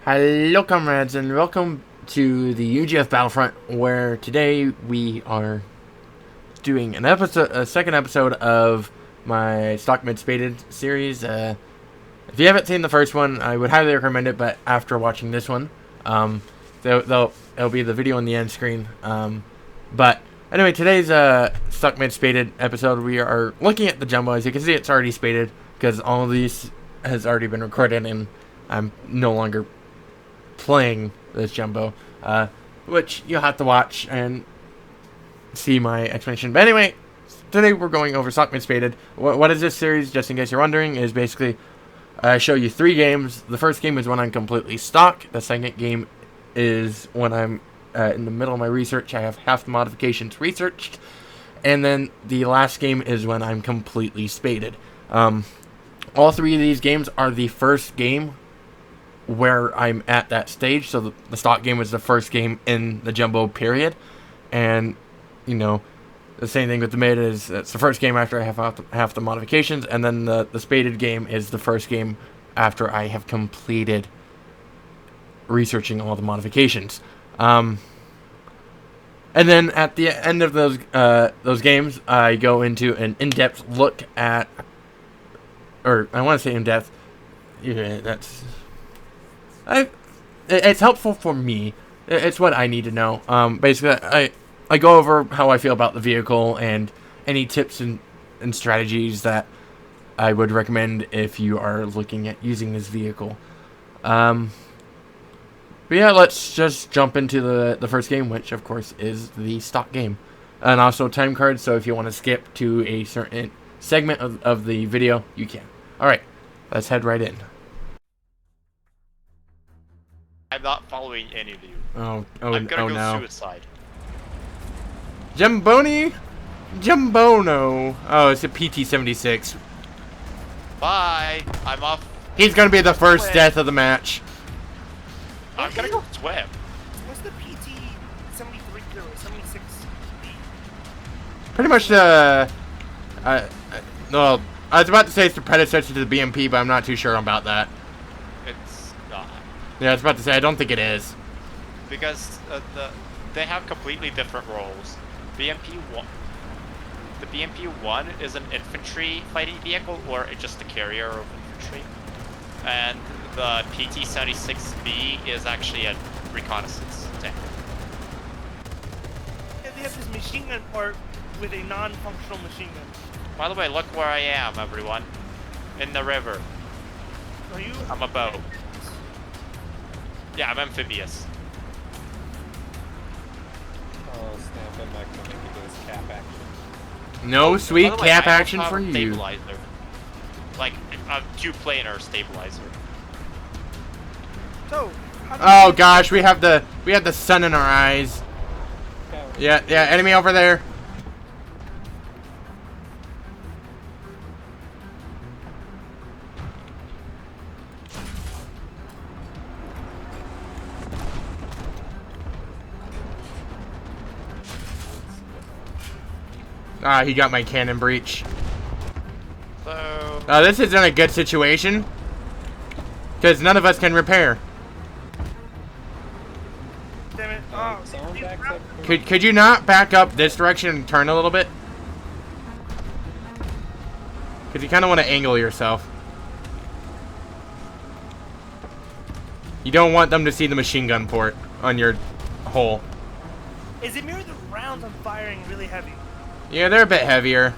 Hello, comrades, and welcome to the UGF Battlefront, where today we are doing a second episode of my Stock Mid Spaded series. If you haven't seen the first one, I would highly recommend it. But after watching this one, it'll be the video on the end screen. But anyway, today's Stock Mid Spaded episode, we are looking at the Jumbo. As you can see, it's already spaded because all of these has already been recorded, and I'm no longer playing this Jumbo, which you'll have to watch and see my explanation. But anyway, today we're going over Stock Mid Spaded. What is this series, just in case you're wondering, is basically I show you 3 games. The first game is when I'm completely stock. The second game is when I'm in the middle of my research. I have half the modifications researched. And then the last game is when I'm completely spaded. All 3 of these games are the first game where I'm at that stage. So the stock game was the first game in the Jumbo period, and you know, the same thing with the mid is it's the first game after I have half the modifications, and then the spaded game is the first game after I have completed researching all the modifications. And then at the end of those games, I go into an in-depth look at, or I want to say in-depth. Yeah, that's. It's helpful for me. It's what I need to know. Basically, I go over how I feel about the vehicle and any tips and strategies that I would recommend if you are looking at using this vehicle. But yeah, let's just jump into the first game, which of course is the stock game. And also time cards, so if you want to skip to a certain segment of the video, you can. Alright, let's head right in. I'm not following any of you. I'm gonna go no. suicide. Jumbono. Oh, it's a PT-76. Bye. I'm off. He's gonna be the first death of the match. I'm gonna go swim. What's the PT-73 or 76? Pretty much the. Well, I was about to say it's the predecessor to the BMP, but I'm not too sure about that. It's not. Yeah, I was about to say I don't think it is. Because they have completely different roles. The BMP-1 is an infantry fighting vehicle, or just a carrier of infantry. And the PT-76B is actually a reconnaissance tank. Yeah, they have this machine gun part with a non-functional machine gun. By the way, look where I am, everyone. In the river. Are you? I'm a boat. Yeah, I'm amphibious. Oh snap, I'm not gonna make it to this cap action. No sweet By the way, cap I also action have for a you. Stabilizer. Like a 2-planar stabilizer. So, how do Oh gosh, we have the sun in our eyes. Yeah, enemy over there. Ah, he got my cannon breach. So This isn't a good situation, because none of us can repair. Damn it. Someone backs up. Could you not back up this direction and turn a little bit? Because you kind of want to angle yourself. You don't want them to see the machine gun port on your hole. Is it merely the rounds I'm firing really heavy? Yeah, they're a bit heavier.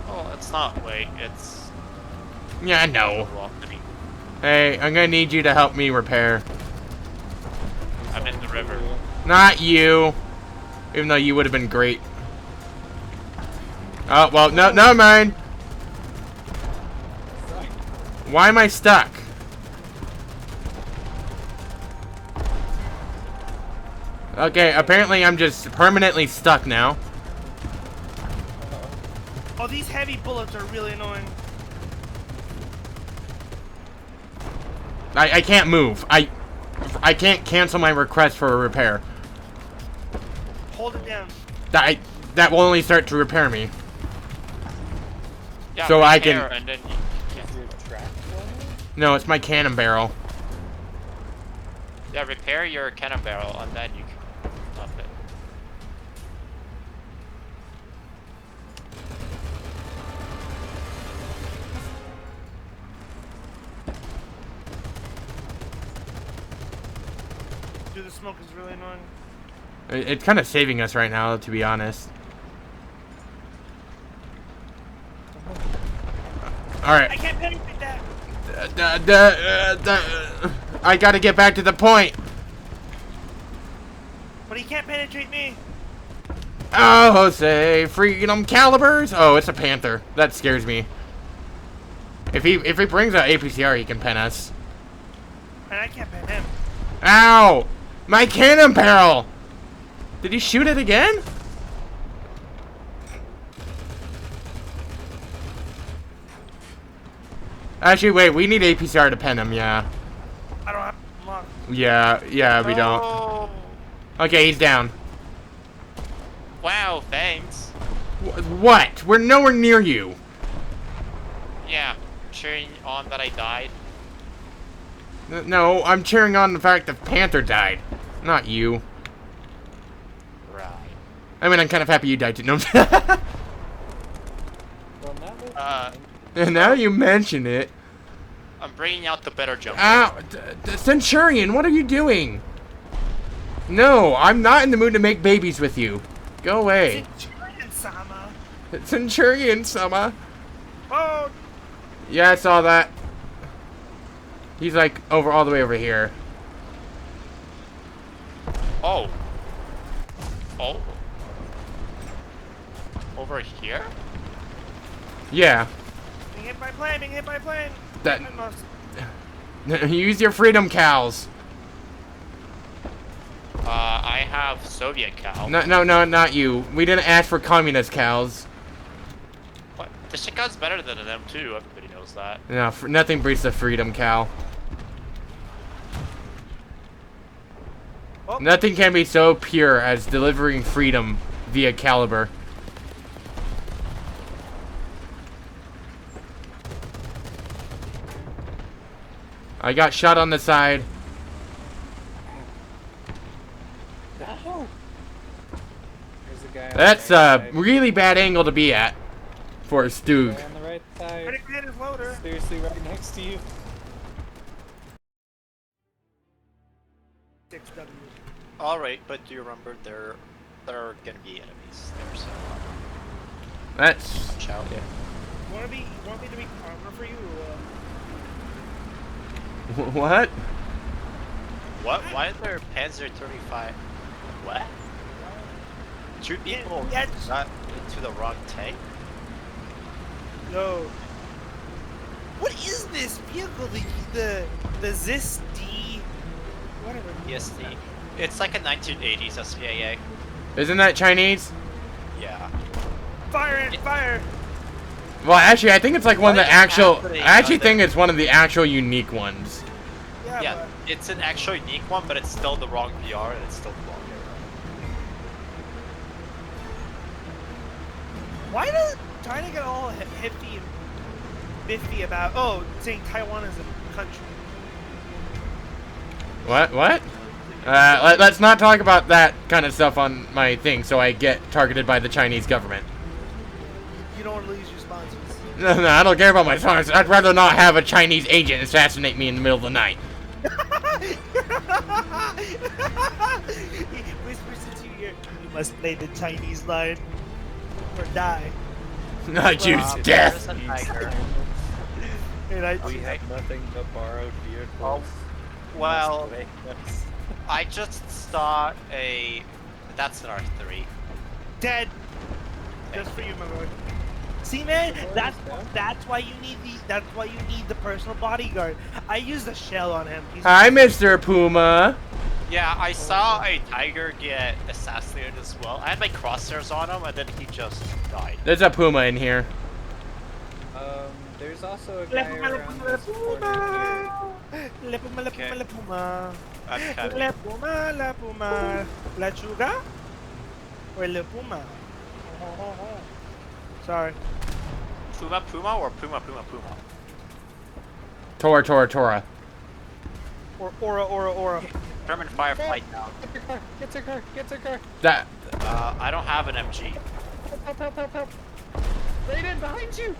well, it's not weight, it's Yeah, I know. velocity. Hey, I'm gonna need you to help me repair. I'm in the river. Not you. Even though you would have been great. Oh, well, no, never mind. Why am I stuck? Okay, apparently I'm just permanently stuck now. Oh, these heavy bullets are really annoying. I can't move. I can't cancel my request for a repair. Hold it down. That will only start to repair me. Yeah, So I repair, can- and then you can't. Your track one? No, it's my cannon barrel. Yeah, repair your cannon barrel and then you can dump it. Dude, the smoke is really annoying. It's kind of saving us right now, to be honest. All I right. can't penetrate that. I gotta get back to the point. But he can't penetrate me. Oh, Jose, freedom calibers. Oh, it's a panther. That scares me. If he brings out APCR, he can pen us. And I can't pen him. Ow! My cannon barrel! Did he shoot it again? Actually, wait, we need APCR to pen him, yeah. I don't have luck. Yeah, we don't. Oh. Okay, he's down. Wow, thanks. What? We're nowhere near you. Yeah, cheering on that I died. No, I'm cheering on the fact that Panther died. Not you. Right. I mean, I'm kind of happy you died too. No. Well, now that And now you mention it. I'm bringing out the better jump. Ow! Centurion, what are you doing? No, I'm not in the mood to make babies with you. Go away. Centurion-sama. Centurion-sama. Oh, Yeah, I saw that. He's like all the way over here. Oh. Oh. Over here? Yeah. being hit by plane, being hit by plane. That. I must. Use your freedom cows. I have Soviet cow. No, not you. We didn't ask for communist cows. What? The shotgun's better than an M2, everybody knows that. No, nothing beats the freedom cow. Oh. Nothing can be so pure as delivering freedom via caliber. I got shot on the side. No. There's a guy on That's the right a side. really bad angle to be at for a Stoog. Guy on the right side. Predicted loader. Seriously, right next to you. 6W. Alright, but do you remember there are gonna be enemies there, so That's watch out. Yeah. Want me to be armor for you? what? What? Why is there Panzer 35? What? Two people Yeah, got into the wrong tank? No. What is this vehicle? The Zis D, whatever. ESD. It's like a 1980s SPAA. Isn't that Chinese? Yeah. Fire it, fire! Well, actually, I think it's like one of What the is actual. happening I actually on think there? it's one of the actual unique ones. Yeah, it's an actual unique one, but it's still the wrong VR and it's still the wrong era. Why does China get all hippie and biffy about saying Taiwan is a country? What? Let's not talk about that kind of stuff on my thing, so I get targeted by the Chinese government. You don't want to lose your sponsors. No, I don't care about my sponsors. I'd rather not have a Chinese agent assassinate me in the middle of the night. He whispers into your ear, you must play the Chinese line or die. I choose death. There's a tiger. And We have nothing but borrowed vehicles. Well, Must I just saw a. That's an R3. dead. Just for you, my lord. See, man, that's why you need the personal bodyguard. I used a shell on him. Hi, Mr. Puma. Yeah, I saw a tiger get assassinated as well. I had my crosshairs on him, and then he just died. There's a Puma in here. There's also a Le guy Puma, le around Puma, le this corner here. Puma. Le Puma, le Puma, le Puma. I'm kind Le of. Puma, la Puma. La Chuga? Or Le Puma? Sorry. Puma or Puma? Tora. Or Aura. German firefight down. Get to car! Get to car! Get to car! That. I don't have an MG. Help! Help! Help! Help! Raiden, behind you!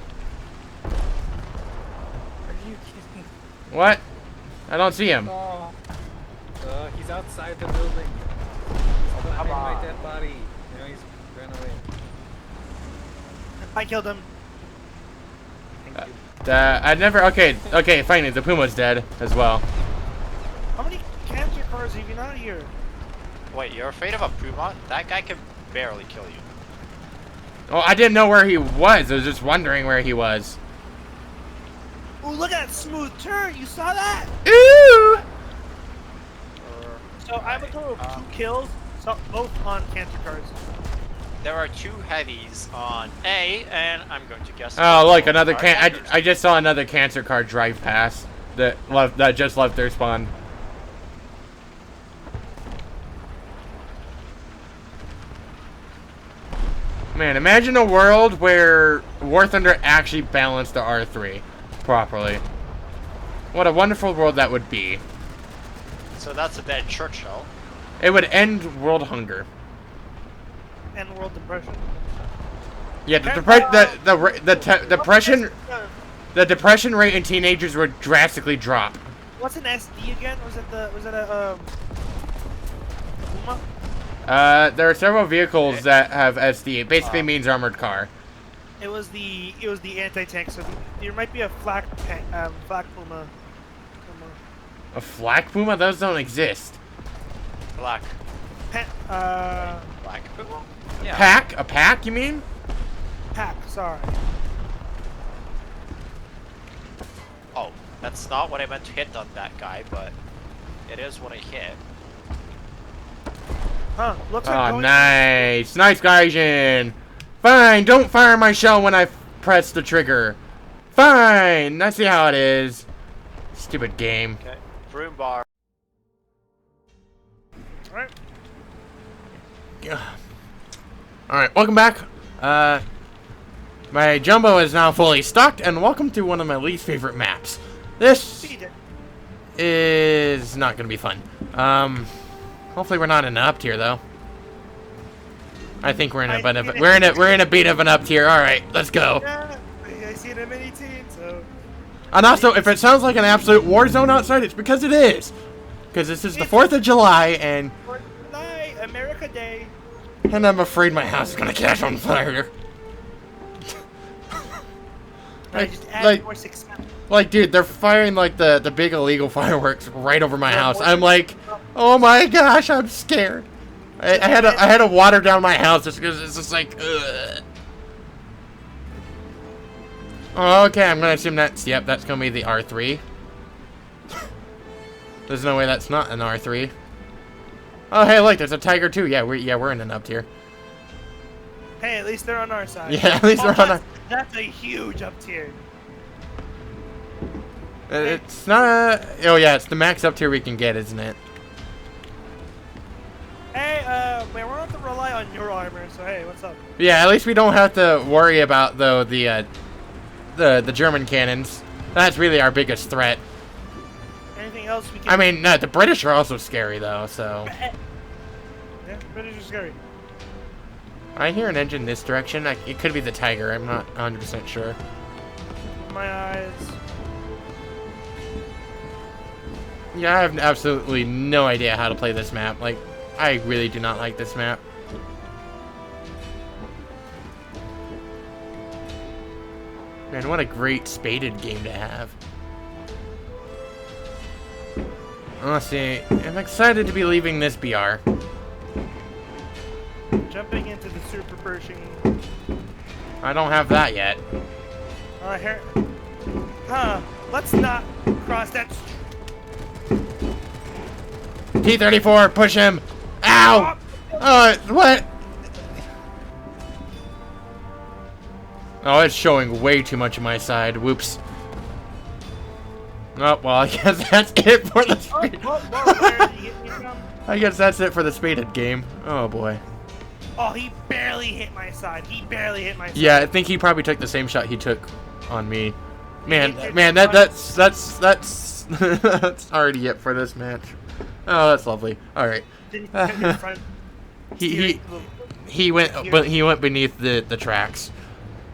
Are you kidding? What? I don't see him. Oh. He's outside the building. He's behind my dead body. You know, he's ran away. I killed him. Thank you. I never. Okay, finally, the Puma's dead as well. How many cancer cars have you not here? Wait, you're afraid of a Puma? That guy can barely kill you. Oh, I didn't know where he was. I was just wondering where he was. Ooh, look at that smooth turn. You saw that? Ooh! So I have a total of 2 kills, so both on cancer cars. There are 2 heavies on A, and I'm going to guess. Oh, look, another are can. Tigers. I just saw another cancer car drive past that just left their spawn. Man, imagine a world where War Thunder actually balanced the R3 properly. What a wonderful world that would be. So that's a dead Churchill. It would end world hunger. And world depression. Yeah, the depression rate in teenagers would drastically drop. What's an SD again? Was it a Puma? There are several vehicles that have SD. It basically means armored car. It was the anti-tank. So there might be a flak Puma. A flak Puma? Those don't exist. Black. Black Puma? Pack? A pack, you mean? Pack. Sorry. Oh, that's not what I meant to hit on that guy, but it is what I hit. Huh? Looks like Oh, going nice. Nice, Gaijin. Fine, don't fire my shell when I press the trigger. Fine. I see how it is. Stupid game. Okay. Broom bar. Alright. Alright, welcome back. My Jumbo is now fully stocked, and welcome to one of my least favorite maps. This is not gonna be fun. Hopefully we're not in an up tier though. I think we're in a bit of we're in a bit of an up tier. All right, let's go. Yeah, I see it in many teams. So. And also, if it sounds like an absolute war zone outside, it's because it is. Because this is the 4th of July, and 4th of July, America Day. And I'm afraid my house is gonna catch on fire. Like, dude, they're firing like the big illegal fireworks right over my house. I'm like, oh my gosh, I'm scared. I had to water down my house just because it's just like, ugh. Oh, okay, I'm gonna assume that's that's gonna be the R3. There's no way that's not an R3. Oh, hey, look, there's a Tiger too. Yeah, we're in an up tier. Hey, at least they're on our side. Yeah, at least they're on our. That's a huge up tier. It's not a. Oh yeah, it's the max up tier we can get, isn't it? Hey, we don't have to rely on your armor, so hey, what's up? Yeah, at least we don't have to worry about though the German cannons. That's really our biggest threat. Anything else we can? I mean, no, the British are also scary though. So. Yeah, British are scary. I hear an engine this direction. It could be the Tiger. I'm not 100% sure. My eyes. Yeah, I have absolutely no idea how to play this map. Like, I really do not like this map. Man, what a great Spaded game to have. Honestly, I'm excited to be leaving this BR. Jumping into the super Pershing. I don't have that yet. Here. Huh. Let's not cross that. T-34, push him! Ow! What? Oh, it's showing way too much of my side. Whoops. Oh, well, I guess that's it for the speed. Where did he hit me from? I guess that's it for the Spaded game. Oh, boy. Oh, he barely hit my side. He barely hit my side. Yeah, I think he probably took the same shot he took on me. Man, that's that's already it for this match. Oh, that's lovely. All right. He went beneath the tracks.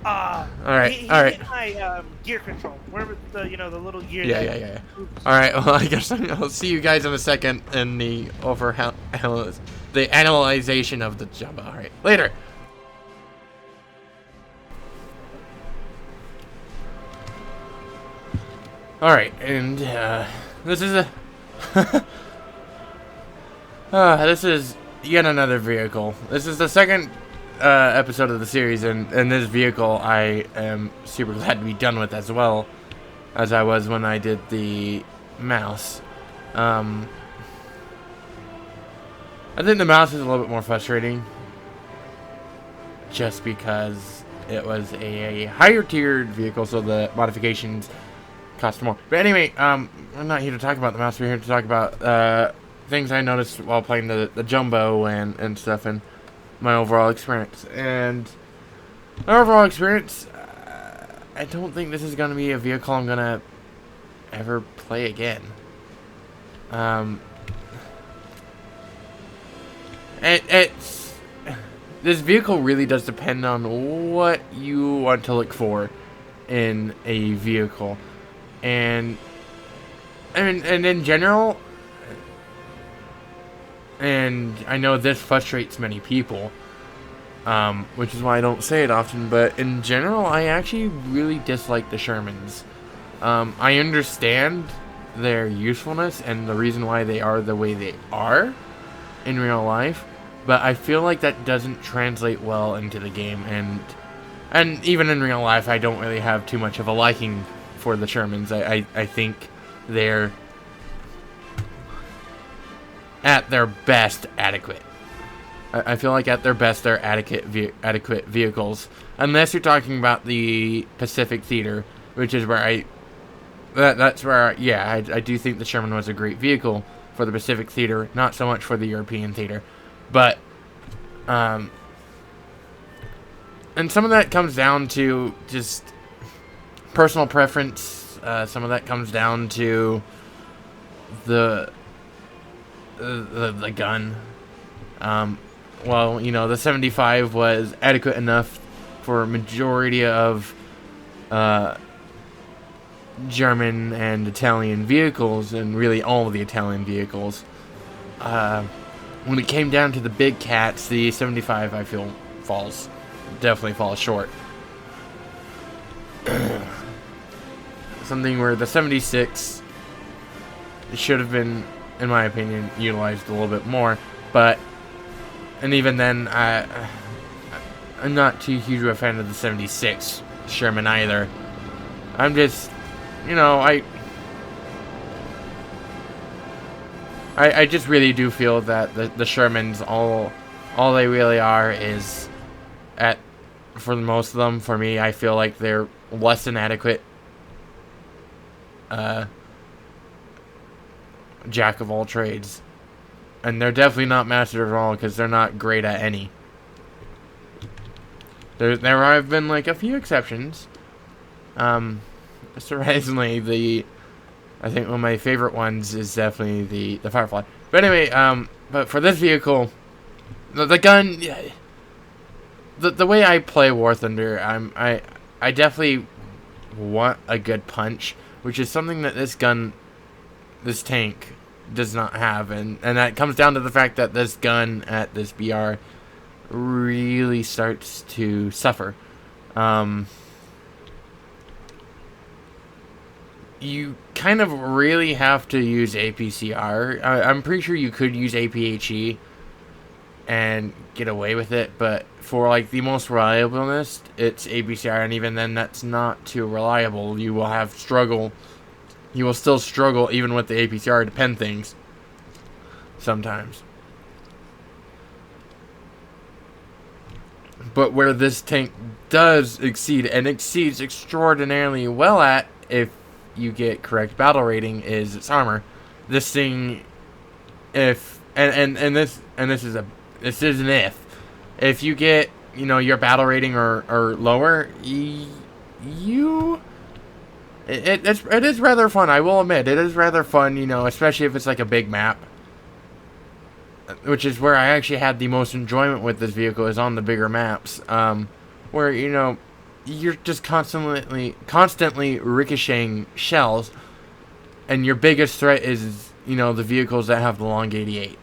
All right. He All right. hit my gear control. Remember the the little gear. Yeah. All right. Well, I guess I'll see you guys in a second in the analyzation of the Jumbo. All right. Later. All right, and this is this is yet another vehicle. This is the second episode of the series, and this vehicle I am super glad to be done with as well, as I was when I did the mouse. I think the mouse is a little bit more frustrating, just because it was a higher tiered vehicle, so the modifications cost more. But anyway, we're not here to talk about the mouse. We're here to talk about things I noticed while playing the Jumbo and stuff, and my overall experience. And my overall experience, I don't think this is going to be a vehicle I'm going to ever play again. This vehicle really does depend on what you want to look for in a vehicle. And in general, and I know this frustrates many people, which is why I don't say it often, but in general, I actually really dislike the Shermans. I understand their usefulness and the reason why they are the way they are in real life, but I feel like that doesn't translate well into the game, and even in real life, I don't really have too much of a liking for the Shermans. I think they're at their best adequate. I feel like at their best they're adequate vehicles, unless you're talking about the Pacific Theater, which is where that's where I do think the Sherman was a great vehicle for the Pacific Theater, not so much for the European Theater, but and some of that comes down to just personal preference. Some of that comes down to the gun. Well, the 75 was adequate enough for a majority of German and Italian vehicles, and really all of the Italian vehicles. When it came down to the big cats, the 75 I feel definitely falls short. Something where the 76 should have been, in my opinion, utilized a little bit more, and even then, I'm not too huge of a fan of the 76 Sherman either. I'm just, I just really do feel that the Shermans, all they really are is, for most of them, for me, I feel like they're less than adequate jack of all trades, and they're definitely not master of all, because they're not great at any. There have been like a few exceptions. Surprisingly, I think one of my favorite ones is definitely the Firefly. But anyway, but for this vehicle, the gun, the way I play War Thunder, I definitely want a good punch, which is something that this tank does not have, and that comes down to the fact that this gun at this BR really starts to suffer. You kind of really have to use APCR. I'm pretty sure you could use APHE and get away with it, but for like the most reliableness, it's APCR, and even then, that's not too reliable. You will still struggle even with the APCR to pen things sometimes. But where this tank does exceed, and exceeds extraordinarily well at, if you get correct battle rating, is its armor. This thing, this is an if you get your battle rating or lower, you It is rather fun. I will admit, it is rather fun. You know, especially if it's like a big map, which is where I actually had the most enjoyment with this vehicle, is on the bigger maps, where you know you're just constantly ricocheting shells, and your biggest threat is, you know, the vehicles that have the long 88.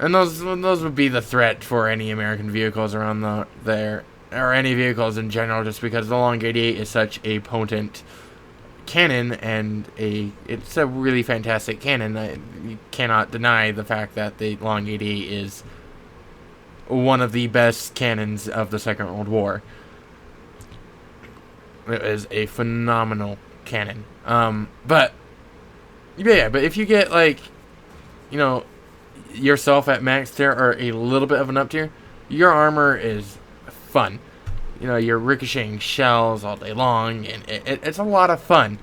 And those would be the threat for any American vehicles around there, or any vehicles in general, just because the long 88 is such a potent cannon, and it's a really fantastic cannon. You cannot deny the fact that the long 88 is one of the best cannons of the Second World War. It is a phenomenal cannon. But if you get, like, you know, yourself at max tier or a little bit of an up tier, your armor is fun. You know, you're ricocheting shells all day long, and it's a lot of fun.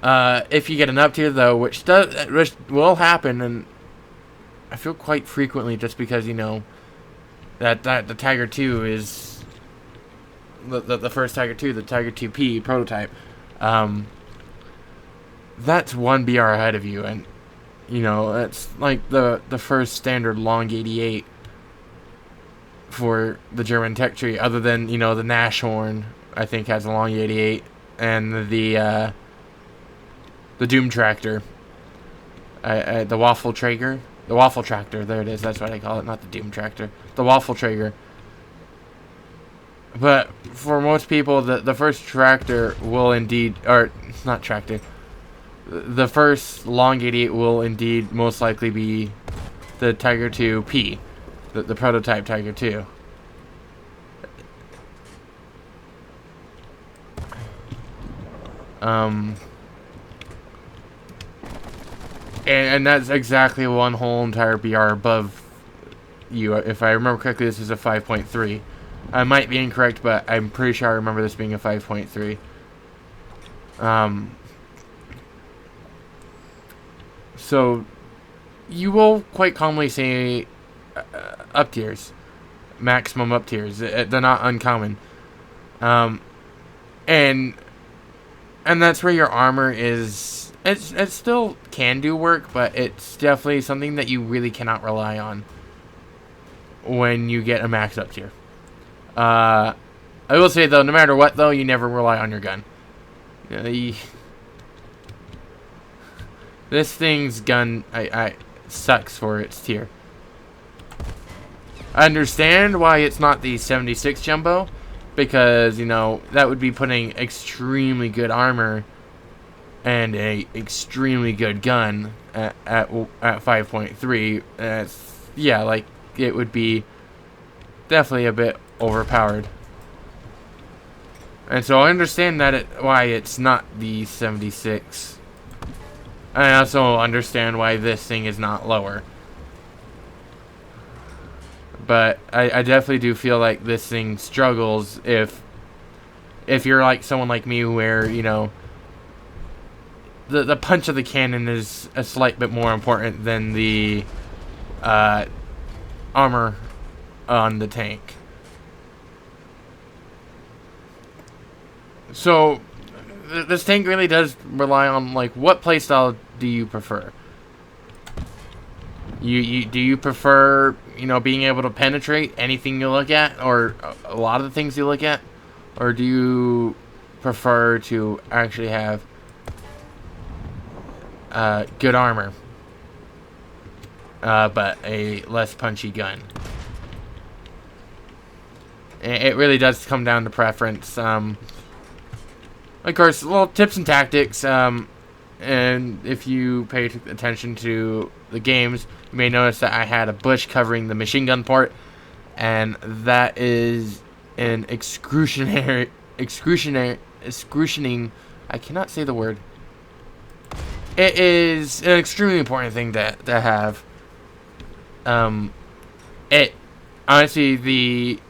If you get an up tier, though, which will happen, and I feel quite frequently, just because, you know, that the Tiger 2 is the first Tiger 2, the Tiger 2P prototype. That's one BR ahead of you, and you know, it's like the first standard long 88 for the German tech tree, other than, you know, the Nashorn, I think, has a long 88, and the Doom Tractor, the Waffle Traeger, the Waffle Tractor, there it is, that's what I call it, not the Doom Tractor, the Waffle Traeger. But for most people, the first tractor will indeed, or not tractor, the first long 88 will indeed most likely be the Tiger 2P, the prototype Tiger 2. And that's exactly one whole entire BR above you. If I remember correctly, this is a 5.3. I might be incorrect, but I'm pretty sure I remember this being a 5.3. So, you will quite commonly see up tiers, maximum up tiers. They're not uncommon, and that's where your armor is. It still can do work, but it's definitely something that you really cannot rely on when you get a max up tier. I will say, though, no matter what, though, you never rely on your gun. This thing's gun sucks for its tier. I understand why it's not the 76 Jumbo, because, you know, that would be putting extremely good armor and a extremely good gun at 5.3. Yeah, like, it would be definitely a bit overpowered. And so I understand why it's not the 76. I also understand why this thing is not lower. But I definitely do feel like this thing struggles if you're like someone like me, where, you know, the punch of the cannon is a slight bit more important than the armor on the tank. So this tank really does rely on, like, what playstyle do you prefer? Do you prefer, you know, being able to penetrate anything you look at, or a lot of the things you look at, or do you prefer to actually have good armor, but a less punchy gun? It really does come down to preference. Of course, little tips and tactics, and if you pay attention to the games, you may notice that I had a bush covering the machine gun port, and that is an excruciating, I cannot say the word. It is an extremely important thing to have. Honestly, the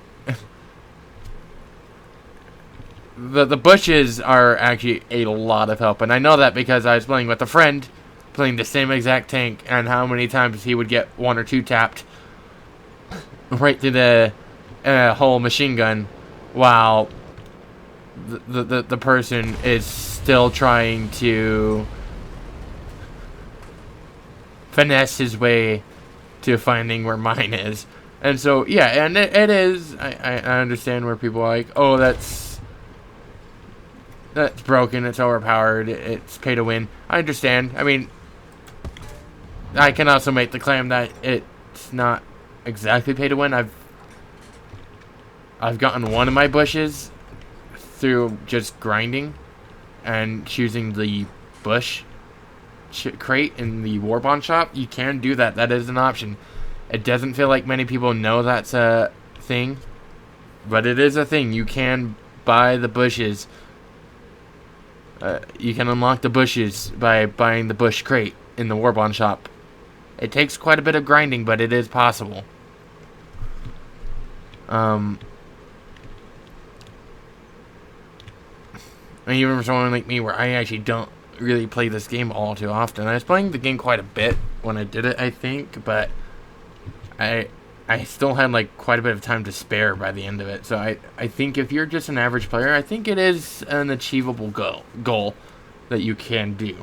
bushes are actually a lot of help, and I know that because I was playing with a friend, playing the same exact tank, and how many times he would get one or two tapped right through the whole machine gun, while the person is still trying to finesse his way to finding where mine is. And so, yeah, and it is, I understand where people are like, oh, that's broken, it's overpowered, it's pay to win. I understand. I mean, I can also make the claim that it's not exactly pay to win. I've gotten one of my bushes through just grinding and choosing the bush crate in the war bond shop. You can do that. That is an option. It doesn't feel like many people know that's a thing, but it is a thing. You can buy the bushes. You can unlock the bushes by buying the bush crate in the war bond shop. It takes quite a bit of grinding, but it is possible. And even for someone like me, where I actually don't really play this game all too often. I was playing the game quite a bit when I did it, I think, but I still had like quite a bit of time to spare by the end of it. So I think if you're just an average player, I think it is an achievable goal that you can do.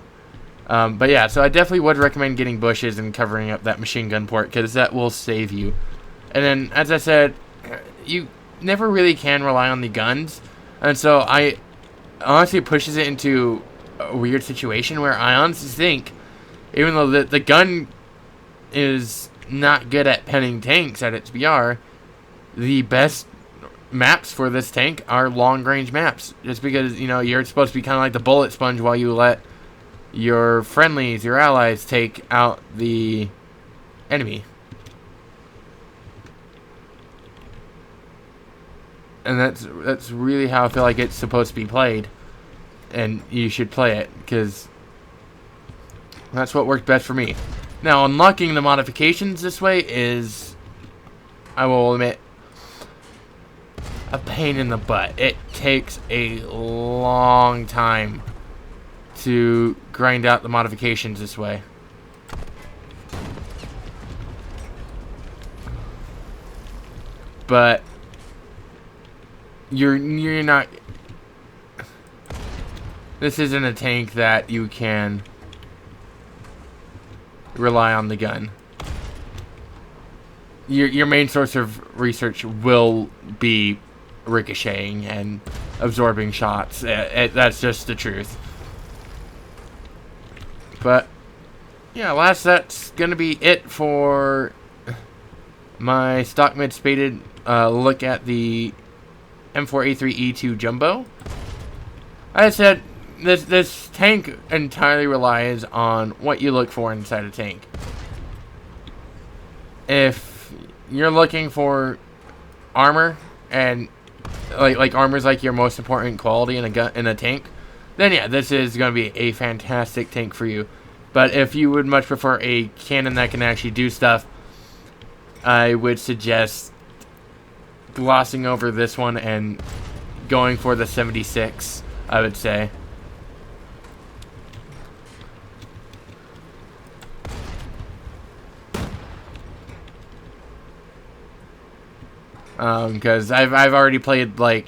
But yeah, so I definitely would recommend getting bushes and covering up that machine gun port, because that will save you. And then, as I said, you never really can rely on the guns, and so I honestly pushes it into a weird situation where I honestly think, even though the gun is not good at penning tanks at its BR, the best maps for this tank are long range maps, just because, you know, you're supposed to be kind of like the bullet sponge while you let your friendlies, your allies, take out the enemy. And that's really how I feel like it's supposed to be played, and you should play it, because that's what worked best for me. Now, unlocking the modifications this way is, I will admit, a pain in the butt. It takes a long time to grind out the modifications this way. But you're not, this isn't a tank that you can rely on the gun. Your main source of research will be ricocheting and absorbing shots. That's just the truth. But yeah, that's gonna be it for my stock mid spaded look at the M4A3E2 Jumbo. As I said, this tank entirely relies on what you look for inside a tank. If you're looking for armor, and like armor's like your most important quality in a tank, then yeah, this is going to be a fantastic tank for you. But if you would much prefer a cannon that can actually do stuff, I would suggest glossing over this one and going for the 76, I would say. Because I've already played like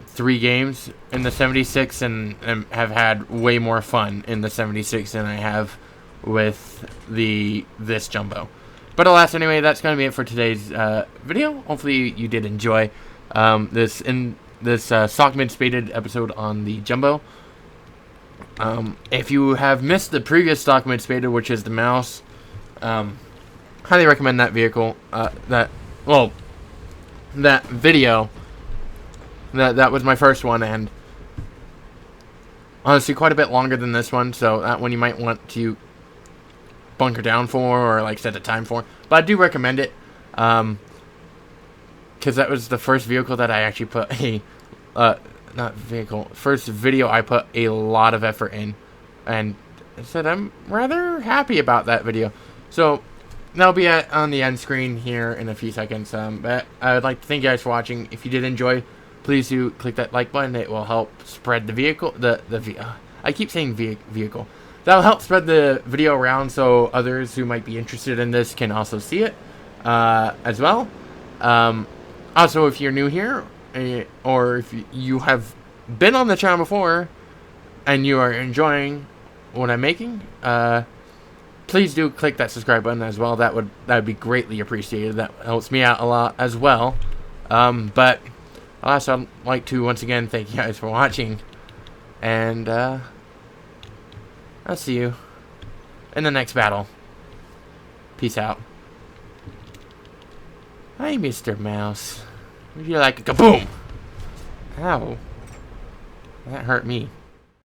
3 games in the 76 and have had way more fun in the 76 than I have with this Jumbo. But alas, anyway, that's going to be it for today's video. Hopefully you did enjoy this stock mid spaded episode on the Jumbo. If you have missed the previous stock mid spaded, which is the mouse, highly recommend that vehicle. That video. That was my first one, and honestly quite a bit longer than this one, so that one you might want to bunker down for, or like set a time for. But I do recommend it, because that was the first vehicle that I actually put first video I put a lot of effort in, and I said I'm rather happy about that video. So that'll be on the end screen here in a few seconds. But I would like to thank you guys for watching. If you did enjoy, please do click that like button. It will help spread the vehicle. I keep saying vehicle. That'll help spread the video around, so others who might be interested in this can also see it as well. Also, if you're new here or if you have been on the channel before and you are enjoying what I'm making, please do click that subscribe button as well. That would be greatly appreciated. That helps me out a lot as well. But also, I'd like to once again thank you guys for watching, and I'll see you in the next battle. Peace out. Hi, Mr. Mouse. Would you like a kaboom? Ow. That hurt me.